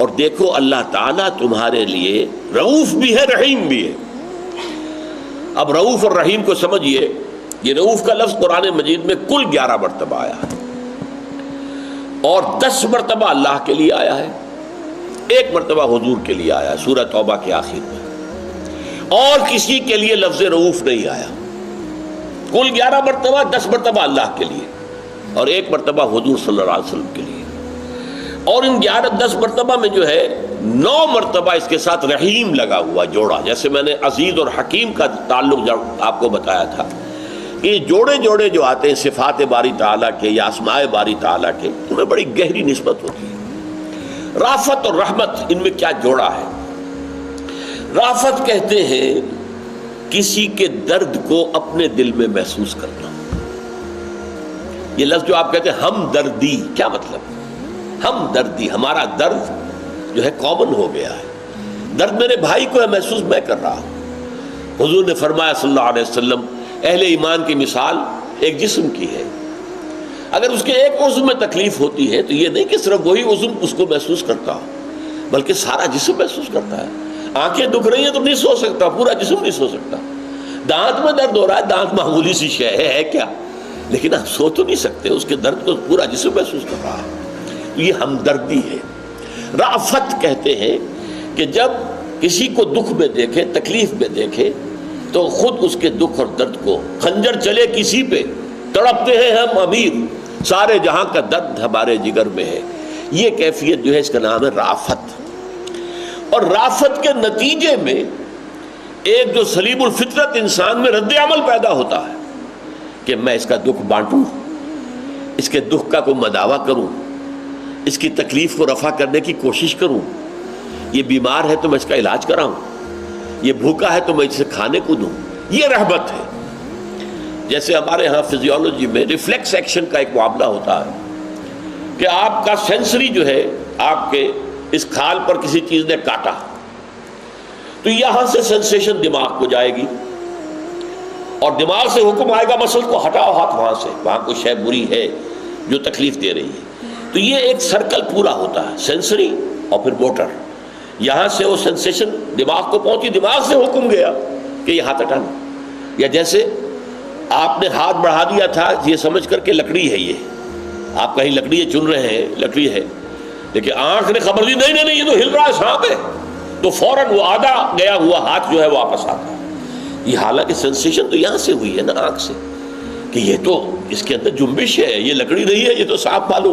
اور دیکھو اللہ تعالیٰ تمہارے لیے رؤوف بھی ہے رحیم بھی ہے. اب رؤوف اور رحیم کو سمجھیے. یہ رؤوف کا لفظ قرآن مجید میں کل 11 مرتبہ آیا ہے اور 10 مرتبہ اللہ کے لیے آیا ہے, 1 مرتبہ حضور کے لیے آیا ہے سورہ توبہ کے آخر میں, اور کسی کے لیے لفظ رؤوف نہیں آیا. کل 11 مرتبہ 10 مرتبہ اللہ کے لیے اور 1 مرتبہ حضور صلی اللہ علیہ وسلم کے لیے. اور ان 11-10 مرتبہ میں جو ہے 9 مرتبہ اس کے ساتھ رحیم لگا ہوا جوڑا. جیسے میں نے عزیز اور حکیم کا تعلق آپ کو بتایا تھا کہ جوڑے جوڑے جو آتے ہیں صفات باری تعالیٰ کے یا اسماء باری تعالیٰ کے, ان میں بڑی گہری نسبت ہوتی ہے. رافت اور رحمت ان میں کیا جوڑا ہے؟ رافت کہتے ہیں کسی کے درد کو اپنے دل میں محسوس کرنا. یہ لفظ جو آپ کہتے ہیں ہمدردی, کیا مطلب؟ ہمدردی, ہمارا درد جو ہے کامن ہو گیا ہے. درد میرے بھائی کو ہے محسوس میں کر رہا ہوں. حضور نے فرمایا صلی اللہ علیہ وسلم اہل ایمان کی مثال ایک جسم کی ہے. اگر اس کے ایک عضو میں تکلیف ہوتی ہے تو یہ نہیں کہ صرف وہی عضو اس کو محسوس کرتا ہو, بلکہ سارا جسم محسوس کرتا ہے. آنکھیں دکھ رہی ہیں تو نہیں سو سکتا, پورا جسم نہیں سو سکتا. دانت میں درد ہو رہا ہے, دانت معمولی سی شے ہے کیا, لیکن آپ سو تو نہیں سکتے, اس کے درد کو پورا جسم محسوس کر رہا ہے. یہ ہمدردی ہے. رافت کہتے ہیں کہ جب کسی کو دکھ میں دیکھے, تکلیف میں دیکھے, تو خود اس کے دکھ اور درد کو, خنجر چلے کسی پہ تڑپتے ہیں ہم امیر, سارے جہاں کا درد ہمارے جگر میں ہے. یہ کیفیت جو ہے اس کا نام ہے رافت. اور رافت کے نتیجے میں ایک جو سلیم الفطرت انسان میں رد عمل پیدا ہوتا ہے کہ میں اس کا دکھ بانٹوں, اس کے دکھ کا کوئی مداوع کروں, اس کی تکلیف کو رفع کرنے کی کوشش کروں. یہ بیمار ہے تو میں اس کا علاج کراؤں, یہ بھوکا ہے تو میں اسے کھانے کو دوں. یہ رحمت ہے. جیسے ہمارے ہاں فزیولوجی میں ریفلیکس ایکشن کا ایک معاملہ ہوتا ہے کہ آپ کا سینسری جو ہے, آپ کے اس کھال پر کسی چیز نے کاٹا تو یہاں سے سینسیشن دماغ کو جائے گی اور دماغ سے حکم آئے گا مسل کو ہٹاؤ ہاتھ وہاں سے, وہاں کوئی شے بری ہے جو تکلیف دے رہی ہے. تو یہ ایک سرکل پورا ہوتا ہے, سینسری اور پھر موٹر. یہاں سے وہ سینسیشن دماغ کو پہنچی, دماغ سے حکم گیا کہ یہ ہاتھ ہٹانا. یا جیسے آپ نے ہاتھ بڑھا دیا تھا یہ سمجھ کر کہ لکڑی ہے, یہ آپ کہیں لکڑی چن رہے ہیں, لکڑی ہے, لیکن آنکھ نے خبر دی نہیں نہیں نہیں یہ تو ہل رہا ہے, سانپ ہے, تو فوراً وہ آدھا گیا ہوا ہاتھ جو ہے واپس آتا ہے. یہ حالانکہ سینسیشن تو یہاں سے ہوئی ہے نا, آنکھ سے, کہ یہ تو اس کے اندر جنبش ہے, یہ لکڑی نہیں ہے, یہ تو سانپ معلوم